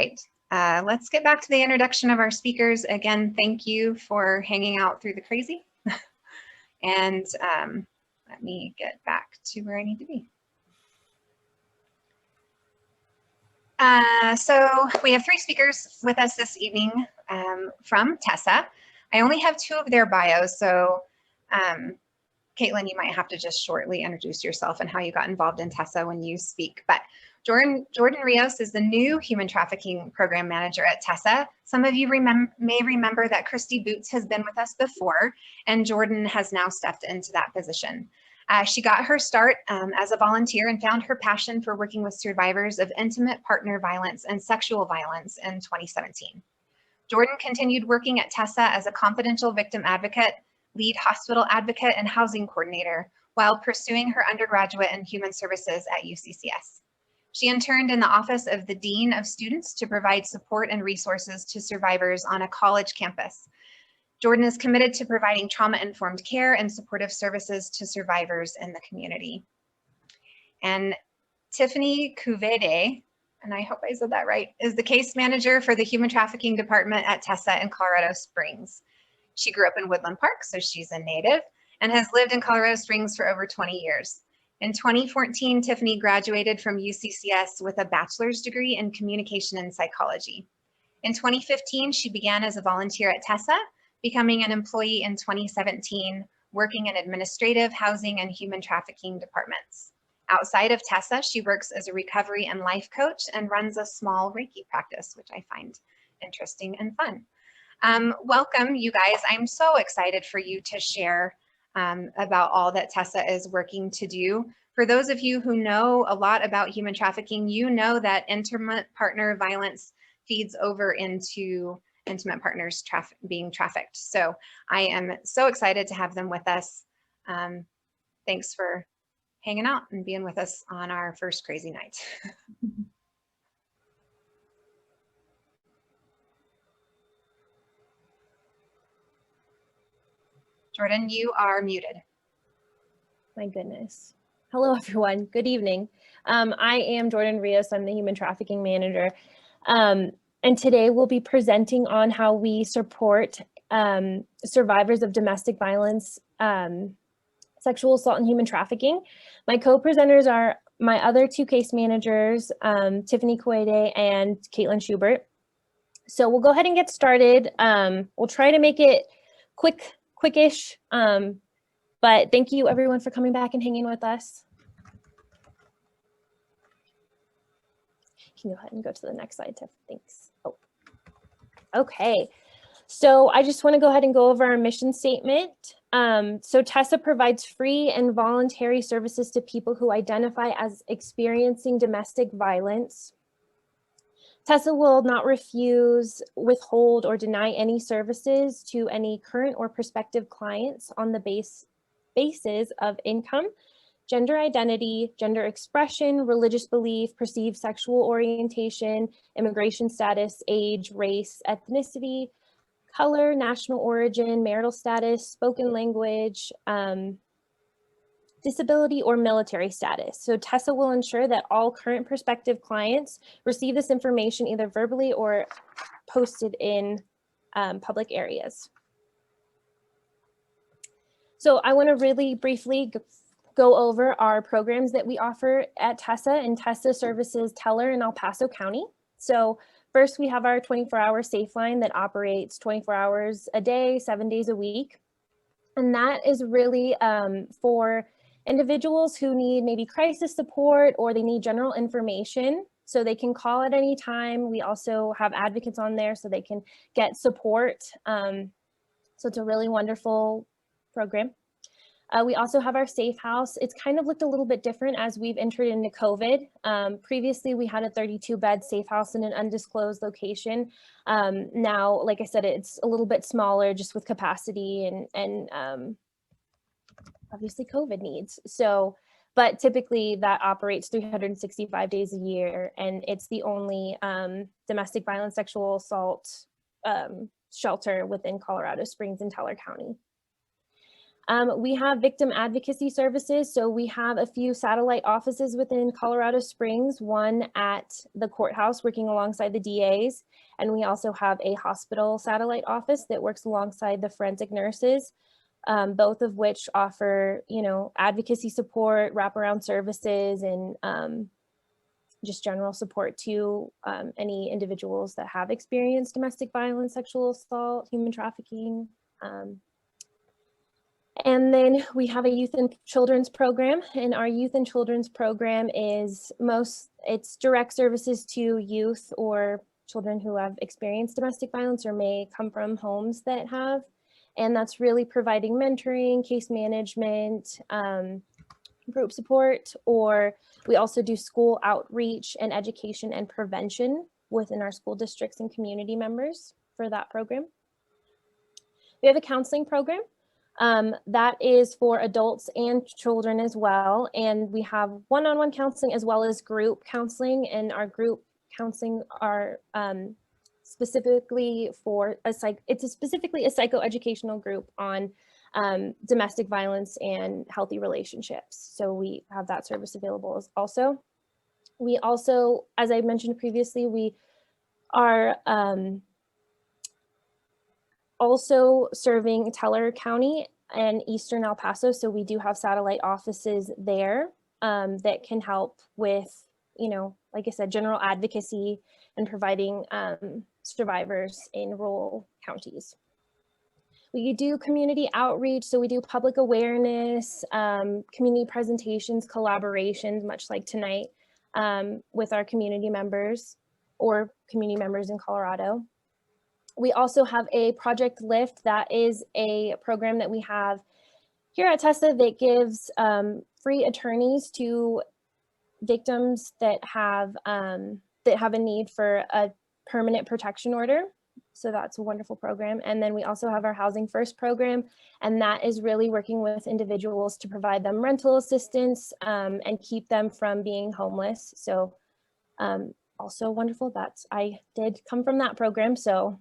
Great. Let's get back to the introduction of our speakers. Again, thank you for hanging out through the crazy. And let me get back to where I need to be. So we have 3 speakers with us this evening from TESSA. I only have 2 of their bios, so Caitlin, you might have to just shortly introduce yourself and how you got involved in TESSA when you speak. But Jordan Rios is the new Human Trafficking Program Manager at TESSA. Some of you may remember that Christy Boots has been with us before, and Jordan has now stepped into that position. She got her start as a volunteer and found her passion for working with survivors of intimate partner violence and sexual violence in 2017. Jordan continued working at TESSA as a confidential victim advocate, lead hospital advocate, and housing coordinator while pursuing her undergraduate in human services at UCCS. She interned in the office of the Dean of Students to provide support and resources to survivors on a college campus. Jordan is committed to providing trauma-informed care and supportive services to survivors in the community. And Tiffany Cuvede, and I hope I said that right, is the case manager for the Human Trafficking Department at TESSA in Colorado Springs. She grew up in Woodland Park, so she's a native, and has lived in Colorado Springs for over 20 years. In 2014, Tiffany graduated from UCCS with a bachelor's degree in communication and psychology. In 2015, she began as a volunteer at TESSA, becoming an employee in 2017, working in administrative, housing, and human trafficking departments. Outside of TESSA, she works as a recovery and life coach and runs a small Reiki practice, which I find interesting and fun. Welcome, you guys. I'm so excited for you to share about all that TESSA is working to do. For those of you who know a lot about human trafficking, you know that intimate partner violence feeds over into intimate partners being trafficked. So I am so excited to have them with us. Thanks for hanging out and being with us on our first crazy night. Jordan, you are muted. My goodness. Hello, everyone. Good evening. I am Jordan Rios. I'm the Human Trafficking Manager. And today we'll be presenting on how we support survivors of domestic violence, sexual assault, and human trafficking. My co-presenters are my other 2 case managers, Tiffany Koide and Caitlin Schubert. So we'll go ahead and get started. We'll try to make it quickish, but thank you everyone for coming back and hanging with us. You can go ahead and go to the next slide, Tiff. Thanks. Oh, okay. So I just want to go ahead and go over our mission statement. So TESSA provides free and voluntary services to people who identify as experiencing domestic violence. TESSA will not refuse, withhold, or deny any services to any current or prospective clients on the basis of income, gender identity, gender expression, religious belief, perceived sexual orientation, immigration status, age, race, ethnicity, color, national origin, marital status, spoken language, disability, or military status. So TESSA will ensure that all current prospective clients receive this information either verbally or posted in public areas. So I want to really briefly go over our programs that we offer at TESSA, and TESSA services Teller in El Paso County. So first, we have our 24-hour safe line that operates 24 hours a day, 7 days a week. And that is really for individuals who need maybe crisis support or they need general information, so they can call at any time. We also have advocates on there so they can get support. So it's a really wonderful program. We also have our safe house. It's kind of looked a little bit different as we've entered into COVID. Previously, we had a 32-bed safe house in an undisclosed location. Now, like I said, it's a little bit smaller just with capacity and obviously COVID needs. So, but typically that operates 365 days a year, and it's the only domestic violence, sexual assault shelter within Colorado Springs and Teller County. We have victim advocacy services. So we have a few satellite offices within Colorado Springs, one at the courthouse working alongside the DAs. And we also have a hospital satellite office that works alongside the forensic nurses, both of which offer, advocacy support, wraparound services, and just general support to any individuals that have experienced domestic violence, sexual assault, human trafficking. And then we have a youth and children's program, and our youth and children's program is it's direct services to youth or children who have experienced domestic violence or may come from homes that have. And that's really providing mentoring, case management, group support, or we also do school outreach and education and prevention within our school districts and community members for that program. We have a counseling program. That is for adults and children as well. And we have one-on-one counseling as well as group counseling, and our group counseling are specifically for specifically a psychoeducational group on domestic violence and healthy relationships. So we have that service available also. We also, as I mentioned previously, we are also serving Teller County and Eastern El Paso. So we do have satellite offices there that can help with, like I said, general advocacy and providing survivors in rural counties. We do community outreach. So we do public awareness, community presentations, collaborations, much like tonight with our community members or community members in Colorado. We also have a Project Lift. That is a program that we have here at TESSA that gives free attorneys to victims that have a need for a permanent protection order. So that's a wonderful program. And then we also have our Housing First program, and that is really working with individuals to provide them rental assistance and keep them from being homeless. So also wonderful. I did come from that program, so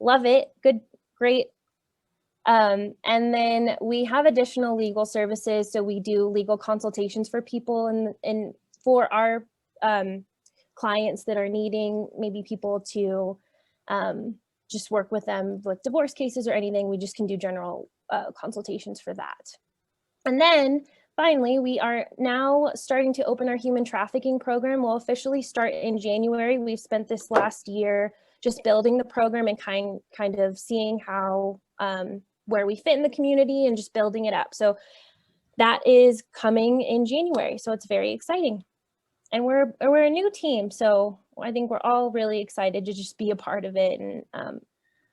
love it. Good, great. And then we have additional legal services. So we do legal consultations for people and for our clients that are needing maybe people to just work with them with divorce cases or anything. We just can do general consultations for that. And then finally, we are now starting to open our human trafficking program. We'll officially start in January. We've spent this last year just building the program and kind of seeing how where we fit in the community and just building it up. So that is coming in January. So it's very exciting. And we're a new team. So I think we're all really excited to just be a part of it and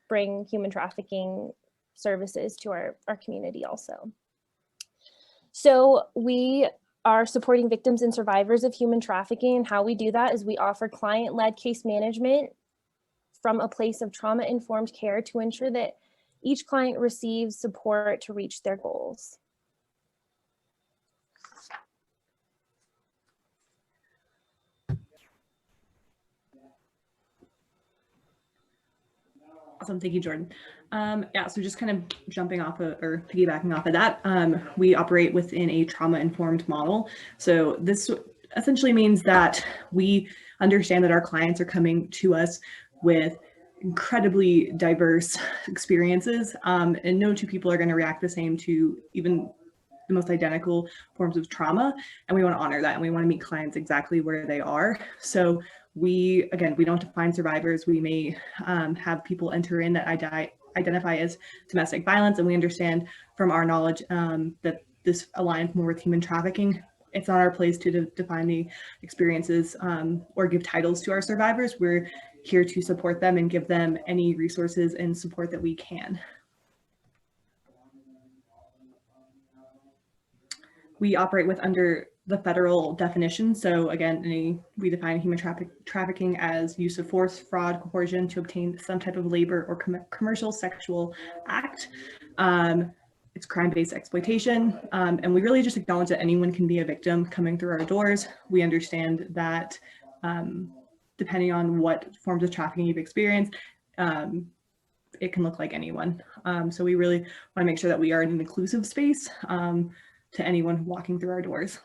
bring human trafficking services to our community also. So we are supporting victims and survivors of human trafficking, and how we do that is we offer client-led case management from a place of trauma-informed care to ensure that each client receives support to reach their goals. Awesome, thank you, Jordan. Yeah, so just kind of jumping off of, or piggybacking off of that, we operate within a trauma-informed model. So this essentially means that we understand that our clients are coming to us with incredibly diverse experiences, and no two people are going to react the same to even the most identical forms of trauma, and we want to honor that, and we want to meet clients exactly where they are. So we don't define survivors. We may have people enter in that identify as domestic violence, and we understand from our knowledge that this aligns more with human trafficking. It's not our place to define the experiences or give titles to our survivors. We're here to support them and give them any resources and support that we can. We operate under the federal definition. So again, we define human trafficking as use of force, fraud, coercion to obtain some type of labor or commercial sexual act. It's crime-based exploitation. And we really just acknowledge that anyone can be a victim coming through our doors. We understand that depending on what forms of trafficking you've experienced, it can look like anyone. So we really want to make sure that we are in an inclusive space to anyone walking through our doors.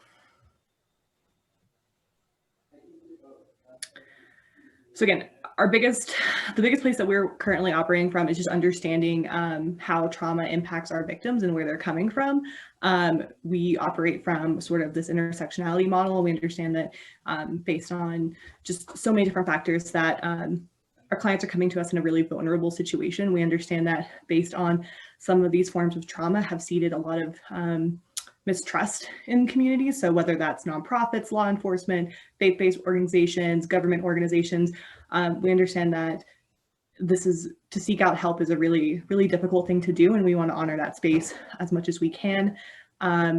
So again, the biggest place that we're currently operating from is just understanding how trauma impacts our victims and where they're coming from. We operate from sort of this intersectionality model. We understand that based on just so many different factors that our clients are coming to us in a really vulnerable situation. We understand that based on some of these forms of trauma have seeded a lot of mistrust in communities. So whether that's nonprofits, law enforcement, faith-based organizations, government organizations, we understand that to seek out help is a really, really difficult thing to do. And we want to honor that space as much as we can.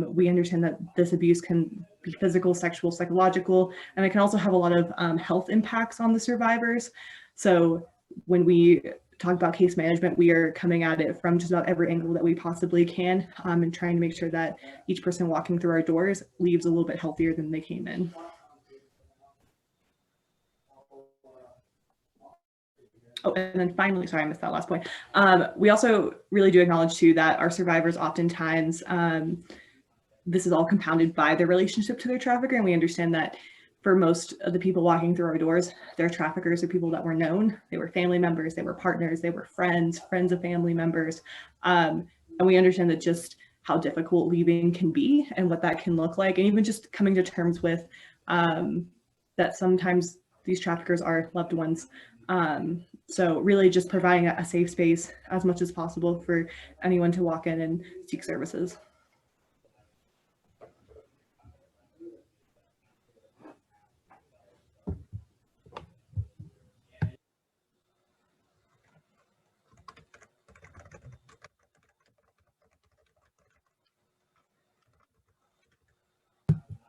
We understand that this abuse can be physical, sexual, psychological, and it can also have a lot of health impacts on the survivors. So when we talk about case management, we are coming at it from just about every angle that we possibly can, and trying to make sure that each person walking through our doors leaves a little bit healthier than they came in. Oh, and then finally, sorry, I missed that last point. We also really do acknowledge too that our survivors oftentimes, this is all compounded by their relationship to their trafficker, and we understand that for most of the people walking through our doors, their traffickers are people that were known. They were family members, they were partners, they were friends of family members. And we understand that just how difficult leaving can be and what that can look like. And even just coming to terms with that sometimes these traffickers are loved ones. So really just providing a safe space as much as possible for anyone to walk in and seek services.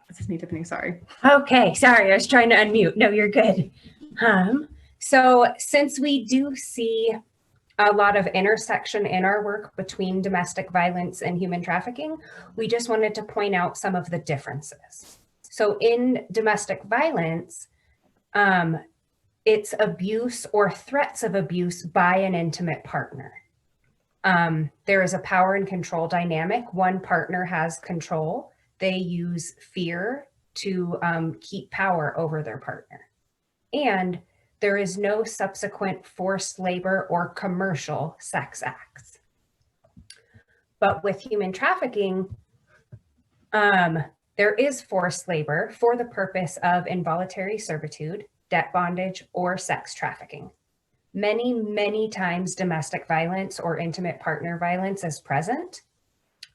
This is me, Tiffany, sorry. Okay, sorry, I was trying to unmute. No, you're good. So since we do see a lot of intersection in our work between domestic violence and human trafficking, we just wanted to point out some of the differences. So in domestic violence, it's abuse or threats of abuse by an intimate partner. There is a power and control dynamic. One partner has control. They use fear to keep power over their partner. And there is no subsequent forced labor or commercial sex acts. But with human trafficking, there is forced labor for the purpose of involuntary servitude, debt bondage, or sex trafficking. Many, many times domestic violence or intimate partner violence is present.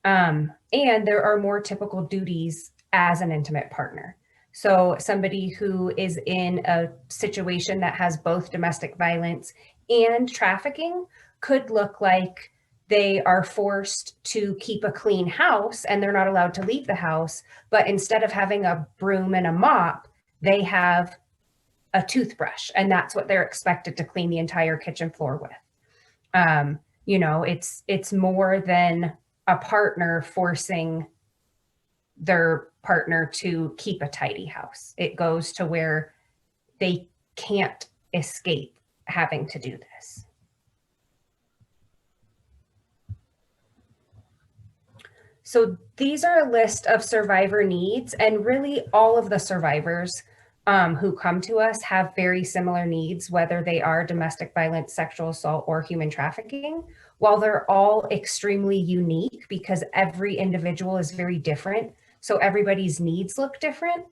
And there are more typical duties as an intimate partner. So somebody who is in a situation that has both domestic violence and trafficking could look like they are forced to keep a clean house and they're not allowed to leave the house. But instead of having a broom and a mop, they have a toothbrush, and that's what they're expected to clean the entire kitchen floor with. You know, it's more than a partner forcing their partner to keep a tidy house. It goes to where they can't escape having to do this. So these are a list of survivor needs, and really all of the survivors who come to us have very similar needs, whether they are domestic violence, sexual assault, or human trafficking. While they're all extremely unique because every individual is very different, so everybody's needs look different,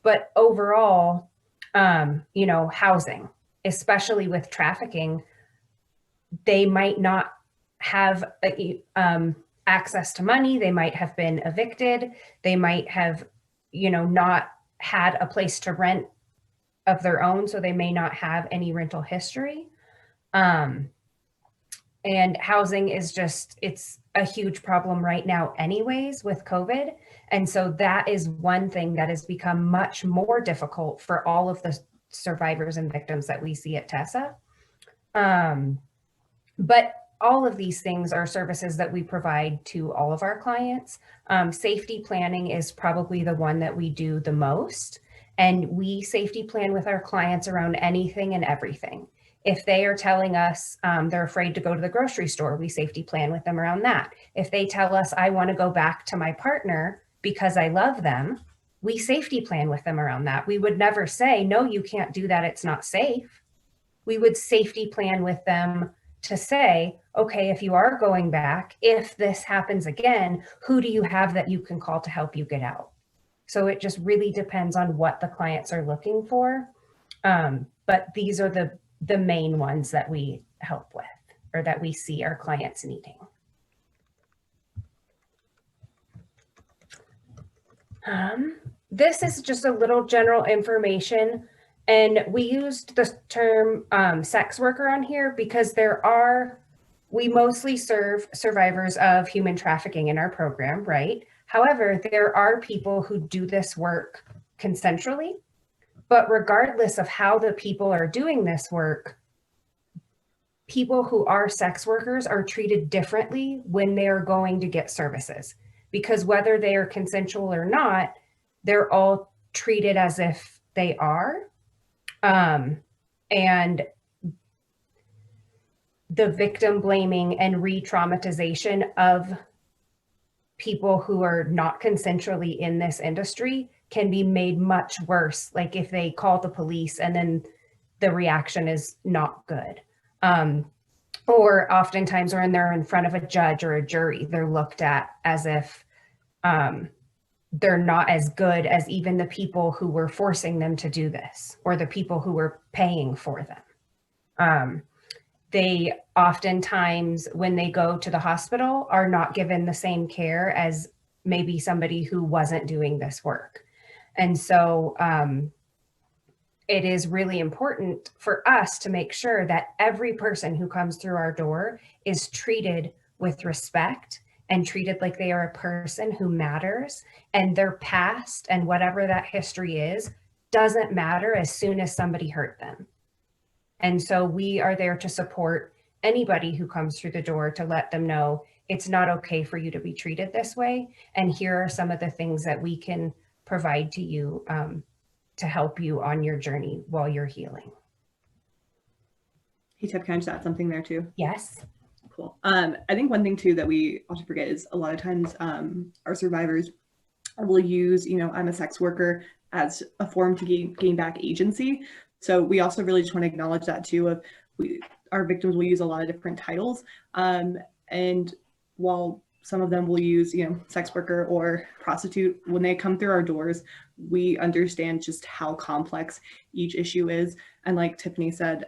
but overall, you know, housing, especially with trafficking, they might not have access to money. They might have been evicted. They might have, you know, not had a place to rent of their own, so they may not have any rental history. And housing is just, it's a huge problem right now anyways with COVID. And so that is one thing that has become much more difficult for all of the survivors and victims that we see at TESSA. But all of these things are services that we provide to all of our clients. Safety planning is probably the one that we do the most. And we safety plan with our clients around anything and everything. If they are telling us they're afraid to go to the grocery store, we safety plan with them around that. If they tell us, I want to go back to my partner because I love them, we safety plan with them around that. We would never say, no, you can't do that, it's not safe. We would safety plan with them to say, okay, if you are going back, if this happens again, who do you have that you can call to help you get out? So it just really depends on what the clients are looking for. But these are the main ones that we help with, or that we see our clients needing. This is just a little general information, and we used the term sex worker on here because we mostly serve survivors of human trafficking in our program, right? However, there are people who do this work consensually, but regardless of how the people are doing this work, people who are sex workers are treated differently when they are going to get services, because whether they are consensual or not, they're all treated as if they are. And the victim blaming and re-traumatization of people who are not consensually in this industry can be made much worse. Like if they call the police and then the reaction is not good. Or oftentimes when they're in front of a judge or a jury, they're looked at as if they're not as good as even the people who were forcing them to do this, or the people who were paying for them. They oftentimes, when they go to the hospital, are not given the same care as maybe somebody who wasn't doing this work. And so it is really important for us to make sure that every person who comes through our door is treated with respect and treated like they are a person who matters, and their past and whatever that history is doesn't matter as soon as somebody hurt them. And so we are there to support anybody who comes through the door, to let them know it's not okay for you to be treated this way. And here are some of the things that we can provide to you to help you on your journey while you're healing. Hey, Tiff, can I just add something there too? Yes. Cool. I think one thing too that we often forget is a lot of times our survivors will use, I'm a sex worker as a form to gain back agency. So we also really just want to acknowledge that too, our victims will use a lot of different titles. And while some of them will use, sex worker or prostitute, when they come through our doors, we understand just how complex each issue is. And like Tiffany said,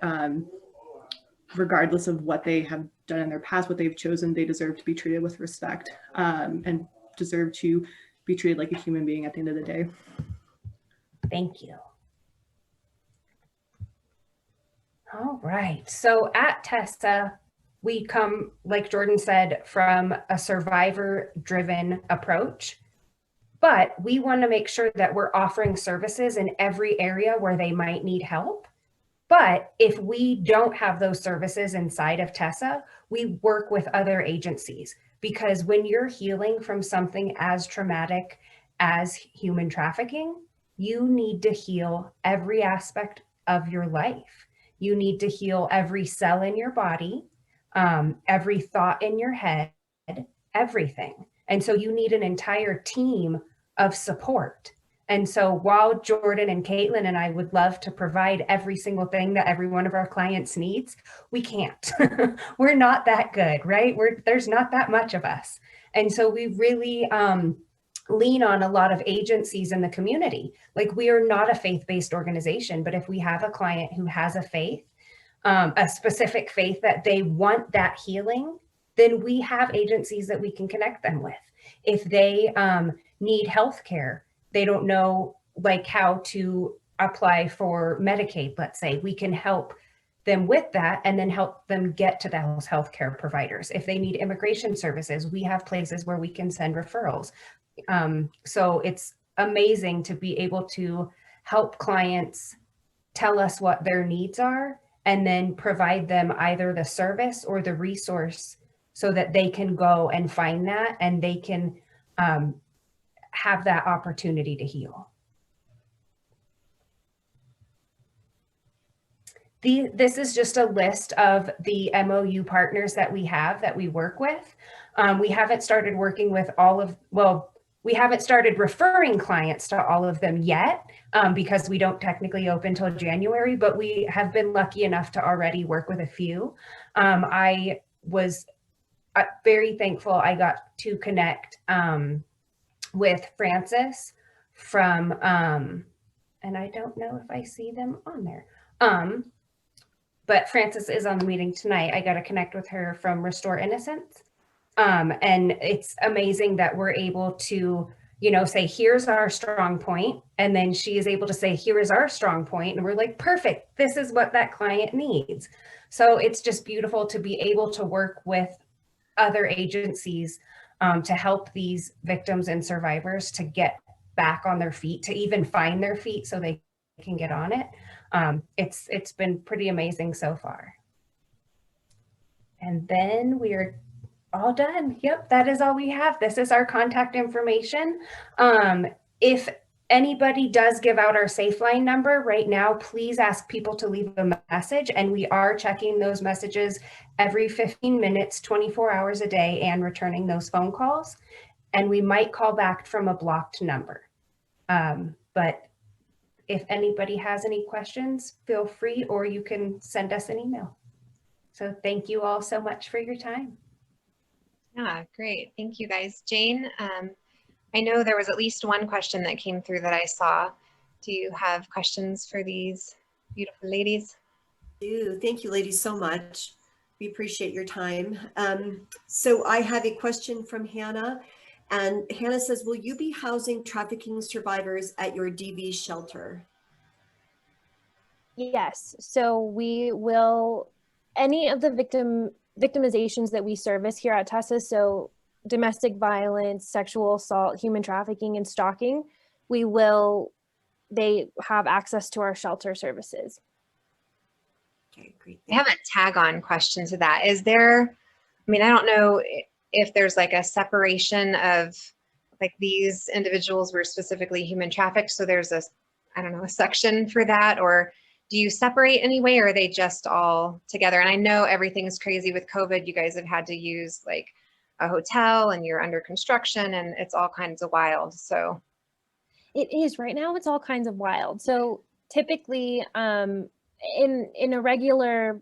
regardless of what they have done in their past, what they've chosen, they deserve to be treated with respect and deserve to be treated like a human being at the end of the day. Thank you. All right. So at TESSA, we come, like Jordan said, from a survivor-driven approach, but we want to make sure that we're offering services in every area where they might need help. But if we don't have those services inside of TESSA, we work with other agencies, because when you're healing from something as traumatic as human trafficking, you need to heal every aspect of your life. You need to heal every cell in your body, every thought in your head, everything. And so you need an entire team of support. And so while Jordan and Caitlin and I would love to provide every single thing that every one of our clients needs, we can't. We're not that good, right? There's not that much of us. And so we really lean on a lot of agencies in the community. Like, we are not a faith-based organization, but if we have a client who has a faith, a specific faith that they want that healing, then we have agencies that we can connect them with. If they need healthcare, they don't know like how to apply for Medicaid, let's say, we can help them with that and then help them get to those healthcare providers. If they need immigration services, we have places where we can send referrals. So it's amazing to be able to help clients tell us what their needs are and then provide them either the service or the resource so that they can go and find that and they can have that opportunity to heal. This is just a list of the MOU partners that we have that we work with. We haven't started working with all of, well, we haven't started referring clients to all of them yet because we don't technically open till January, but we have been lucky enough to already work with a few. I was very thankful I got to connect with Francis from, and I don't know if I see them on there. But Francis is on the meeting tonight. I got to connect with her from Restore Innocence. And it's amazing that we're able to, you know, say, here's our strong point. And then she is able to say, here is our strong point. And we're like, perfect. This is what that client needs. So it's just beautiful to be able to work with other agencies to help these victims and survivors to get back on their feet, to even find their feet so they can get on it. It's been pretty amazing so far. And then we're all done. Yep, that is all we have. This is our contact information. If anybody does give out our Safeline number right now, please ask people to leave a message, and we are checking those messages every 15 minutes, 24 hours a day, and returning those phone calls. And we might call back from a blocked number. But if anybody has any questions, feel free, or you can send us an email. So thank you all so much for your time. Yeah, great. Thank you guys. Jane, I know there was at least one question that came through that I saw. Do you have questions for these beautiful ladies? I do. Thank you, ladies, so much. We appreciate your time. So I have a question from Hannah. And Hannah says, will you be housing trafficking survivors at your DV shelter? Yes, so we will, any of the victimizations that we service here at TESSA, so domestic violence, sexual assault, human trafficking, and stalking, they have access to our shelter services. Okay, great. I have a tag on question to that. Is there, I mean, I don't know if there's like a separation of like these individuals were specifically human trafficked, so there's a, I don't know, a section for that, or do you separate anyway, or are they just all together? And I know everything's crazy with COVID. You guys have had to use like a hotel and you're under construction and it's all kinds of wild. So it is right now. It's all kinds of wild. So typically in a regular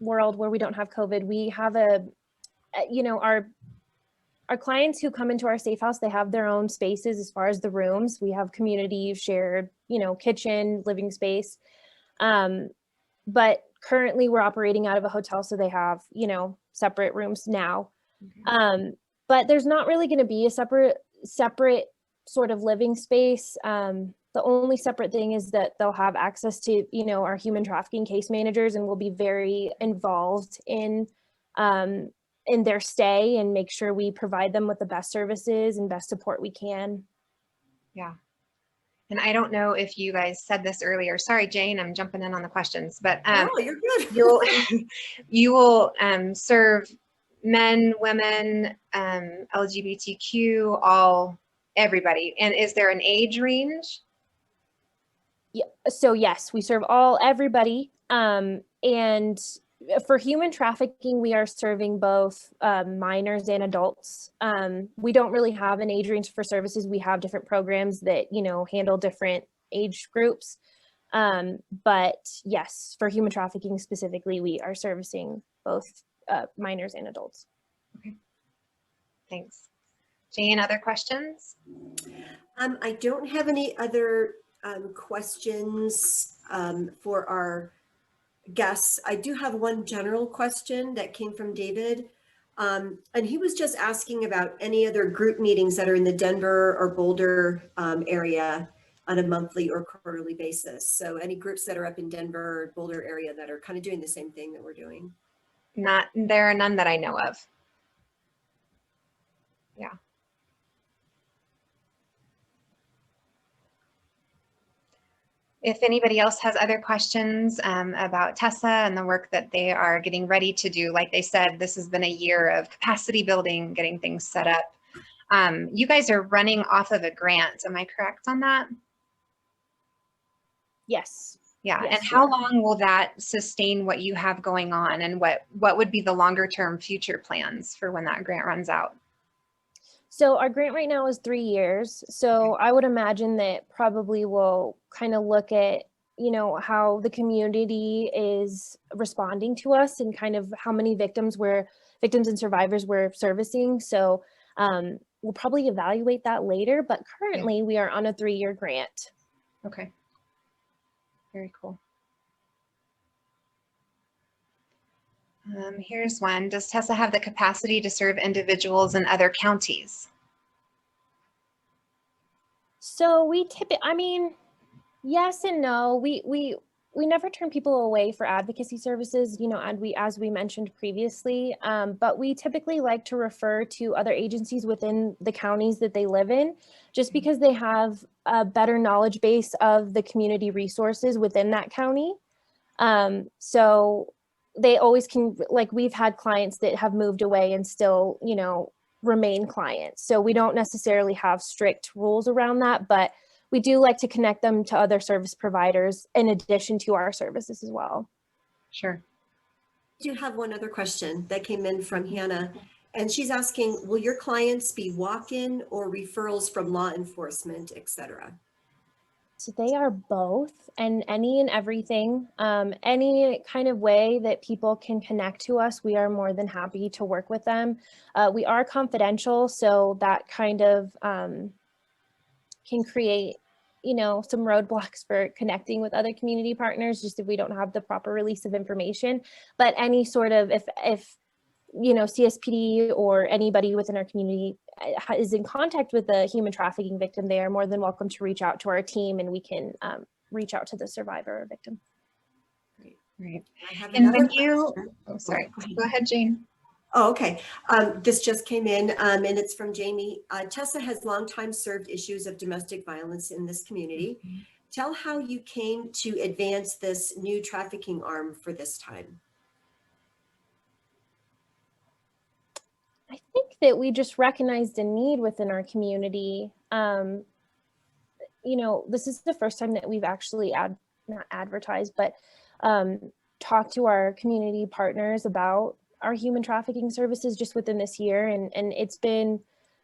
world where we don't have COVID, we have you know, our clients who come into our safe house, they have their own spaces as far as the rooms. We have community shared, you know, kitchen, living space. But currently we're operating out of a hotel, so they have, you know, separate rooms now. Okay. But there's not really going to be a separate sort of living space. The only separate thing is that they'll have access to, you know, our human trafficking case managers, and we'll be very involved in their stay and make sure we provide them with the best services and best support we can. Yeah. And I don't know if you guys said this earlier. Sorry, Jane, I'm jumping in on the questions, but oh, you're good. you will serve men, women, LGBTQ, everybody. And is there an age range? Yeah. So yes, we serve everybody. And for human trafficking, we are serving both minors and adults. We don't really have an age range for services. We have different programs that, you know, handle different age groups. But yes, for human trafficking specifically, we are servicing both minors and adults. Okay. Thanks. Jane, other questions? I don't have any other questions for our guests. I do have one general question that came from David. And he was just asking about any other group meetings that are in the Denver or Boulder area on a monthly or quarterly basis. So any groups that are up in Denver or Boulder area that are kind of doing the same thing that we're doing. There are none that I know of. Yeah. If anybody else has other questions about TESSA and the work that they are getting ready to do, like they said, this has been a year of capacity building, getting things set up. You guys are running off of a grant. Am I correct on that? Yes. Yeah. Yes, And how yeah. long will that sustain what you have going on, and what would be the longer term future plans for when that grant runs out? So our grant right now is 3 years. So I would imagine that probably we'll kind of look at, you know, how the community is responding to us and kind of how many victims and survivors we're servicing. So we'll probably evaluate that later, but currently we are on a 3-year grant. Okay. Very cool. Here's one. Does TESSA have the capacity to serve individuals in other counties? So I mean, yes and no. We never turn people away for advocacy services, you know, and as we mentioned previously, but we typically like to refer to other agencies within the counties that they live in, just because they have a better knowledge base of the community resources within that county. So they always can, like, we've had clients that have moved away and still, you know, remain clients. So we don't necessarily have strict rules around that, but we do like to connect them to other service providers in addition to our services as well. Sure. I do have one other question that came in from Hannah, and she's asking, will your clients be walk-in or referrals from law enforcement, et cetera? So they are both, and any and everything. Any kind of way that people can connect to us, we are more than happy to work with them. We are confidential, so that kind of can create, you know, some roadblocks for connecting with other community partners, just if we don't have the proper release of information. But any sort of, if you know, CSPD or anybody within our community is in contact with a human trafficking victim, they are more than welcome to reach out to our team, and we can reach out to the survivor or victim. Right. I have And another when you, oh, sorry, go ahead, Jane. Oh, okay. This just came in, and it's from Jamie. TESSA has long time served issues of domestic violence in this community. Tell how you came to advance this new trafficking arm for this time. I think that we just recognized a need within our community. You know, this is the first time that we've actually not advertised, but talked to our community partners about our human trafficking services just within this year. And it's been,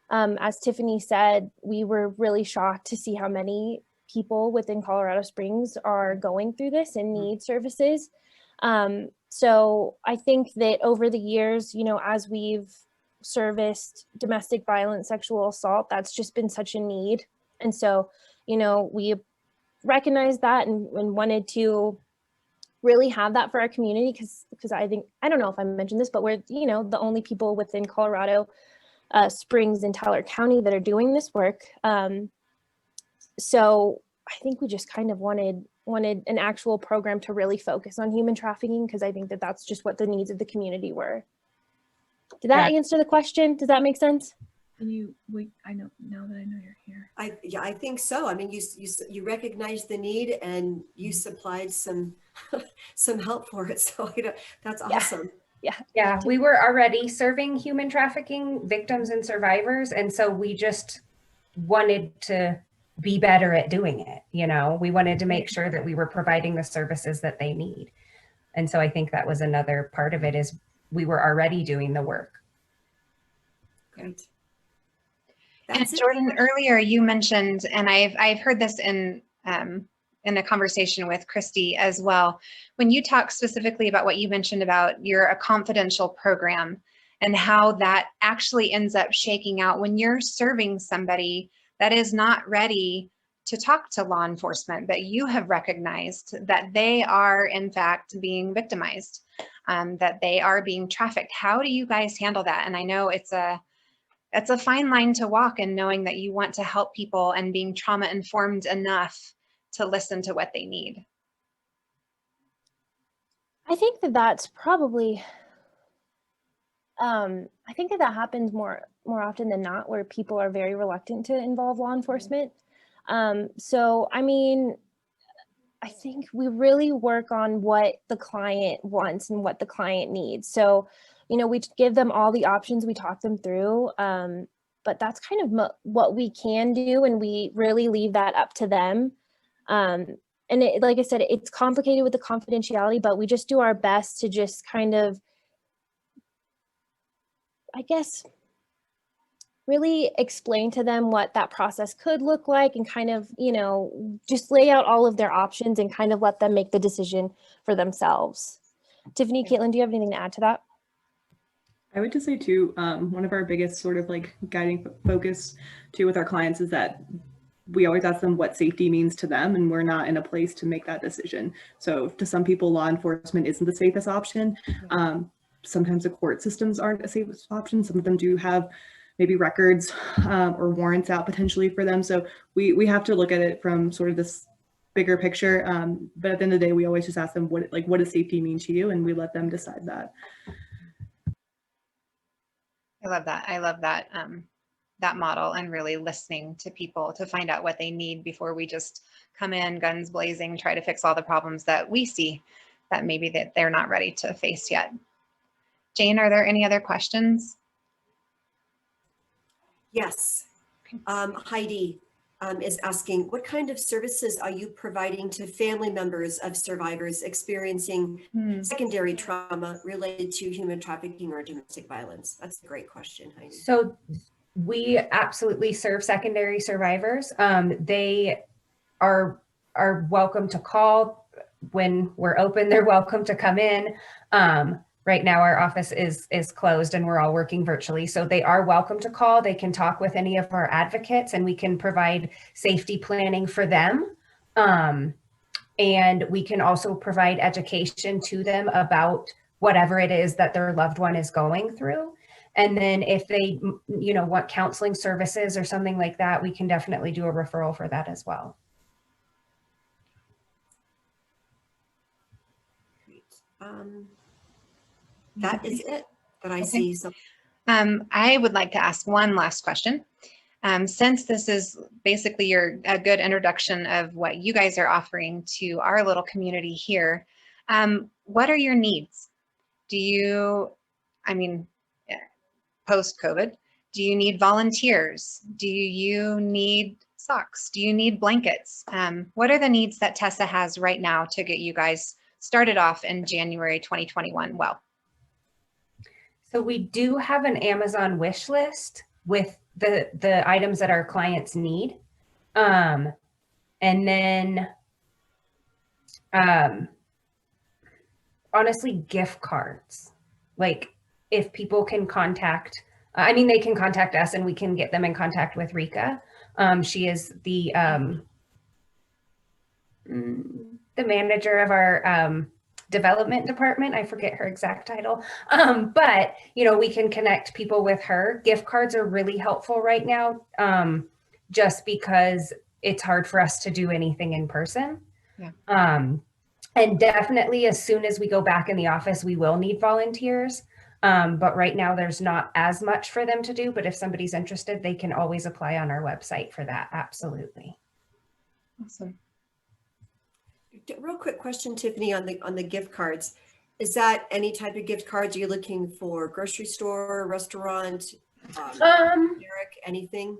as Tiffany said, we were really shocked to see how many people within Colorado Springs are going through this and need services. So I think that over the years, you know, as we've serviced domestic violence, sexual assault, that's just been such a need. And so, you know, we recognized that and wanted to really have that for our community, because I think, I don't know if I mentioned this, but we're, you know, the only people within Colorado Springs and Teller County that are doing this work. So I think we just kind of wanted an actual program to really focus on human trafficking, because I think that that's just what the needs of the community were. Did that answer the question? Does that make sense? I know now that I know you're here. I think so. I mean, you recognized the need and you supplied some help for it. So that's awesome. Yeah, we were already serving human trafficking victims and survivors, and so we just wanted to be better at doing it. You know, we wanted to make sure that we were providing the services that they need. And so I think that was another part of it, is we were already doing the work. Great. And Jordan, earlier you mentioned, and I've heard this in a conversation with Christy as well, when you talk specifically about what you mentioned about you're a confidential program and how that actually ends up shaking out when you're serving somebody that is not ready to talk to law enforcement, but you have recognized that they are in fact being victimized, that they are being trafficked. How do you guys handle that? And I know it's a fine line to walk, in knowing that you want to help people and being trauma informed enough to listen to what they need. I think that that's probably, I think that happens more often than not, where people are very reluctant to involve law enforcement. So, I mean, I think we really work on what the client wants and what the client needs. So, you know, we give them all the options, we talk them through, but that's kind of what we can do, and we really leave that up to them. And And like I said, it's complicated with the confidentiality, but we just do our best to just kind of, I guess, really explain to them what that process could look like and kind of, just lay out all of their options and kind of let them make the decision for themselves. Tiffany, Caitlin, do you have anything to add to that? I would just say too, one of our biggest sort of like guiding focus too with our clients is that we always ask them what safety means to them, and we're not in a place to make that decision. So to some people, law enforcement isn't the safest option. Sometimes the court systems aren't a safest option. Some of them do have maybe records or warrants out potentially for them. So we have to look at it from sort of this bigger picture. But at the end of the day, we always just ask them what does safety mean to you, and we let them decide that. I love that. I love that that model, and really listening to people to find out what they need before we just come in guns blazing, try to fix all the problems that we see that maybe that they're not ready to face yet. Jane, are there any other questions? Yes. Heidi is asking, what kind of services are you providing to family members of survivors experiencing secondary trauma related to human trafficking or domestic violence? That's a great question, Heidi. So we absolutely serve secondary survivors. They are welcome to call when we're open. They're welcome to come in. Right now our office is closed and we're all working virtually. So they are welcome to call. They can talk with any of our advocates and we can provide safety planning for them. And we can also provide education to them about whatever it is that their loved one is going through. And then if they, want counseling services or something like that, we can definitely do a referral for that as well. Great. That is it that I see. So I would like to ask one last question. Since this is basically a good introduction of what you guys are offering to our little community here, what are your needs? Post-COVID, do you need volunteers? Do you need socks? Do you need blankets? What are the needs that TESSA has right now to get you guys started off in January 2021 well? So we do have an Amazon wish list with the items that our clients need. And then honestly, gift cards. Like if people can contact, they can contact us and we can get them in contact with Rika. She is the manager of our development department. I forget her exact title. But we can connect people with her. Gift cards are really helpful right now, just because it's hard for us to do anything in person. Yeah. And definitely as soon as we go back in the office, we will need volunteers. But right now there's not as much for them to do, but if somebody's interested, they can always apply on our website for that. Absolutely. Awesome. Real quick question, Tiffany, on the gift cards. Is that any type of gift cards? Are you looking for grocery store, restaurant, generic, anything?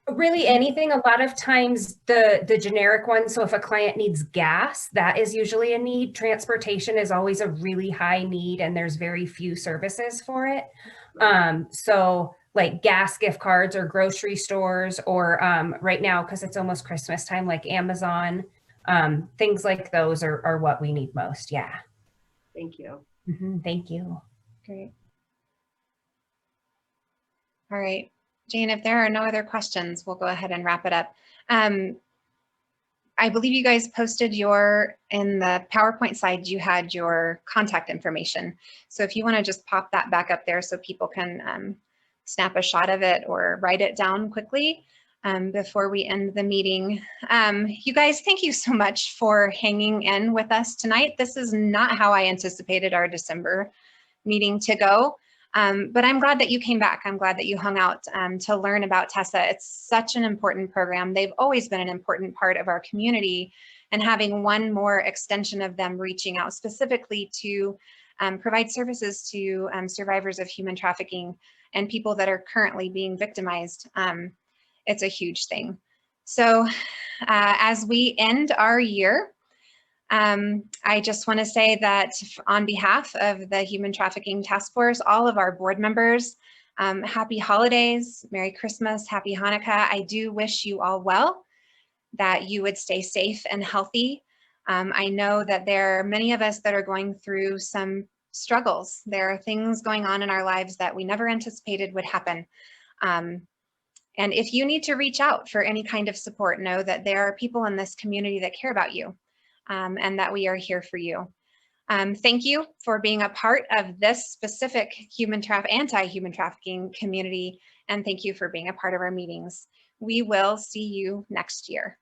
Really anything. A lot of times the generic ones. So if a client needs gas, that is usually a need. Transportation is always a really high need and there's very few services for it. So like gas gift cards or grocery stores or right now, because it's almost Christmas time, like Amazon, things like those are what we need most. Yeah. Thank you. Thank you. Great. All right. Jane, if there are no other questions, we'll go ahead and wrap it up. I believe you guys posted in the PowerPoint slide, you had your contact information. So if you want to just pop that back up there so people can snap a shot of it or write it down quickly before we end the meeting. You guys, thank you so much for hanging in with us tonight. This is not how I anticipated our December meeting to go. But I'm glad that you came back. I'm glad that you hung out to learn about TESSA. It's such an important program. They've always been an important part of our community, and having one more extension of them reaching out specifically to provide services to survivors of human trafficking and people that are currently being victimized. It's a huge thing. So as we end our year, I just want to say that on behalf of the Human Trafficking Task Force, all of our board members, happy holidays, Merry Christmas, Happy Hanukkah. I do wish you all well, that you would stay safe and healthy. I know that there are many of us that are going through some struggles. There are things going on in our lives that we never anticipated would happen. And if you need to reach out for any kind of support, know that there are people in this community that care about you, and that we are here for you. Thank you for being a part of this specific anti-human trafficking community, and thank you for being a part of our meetings. We will see you next year.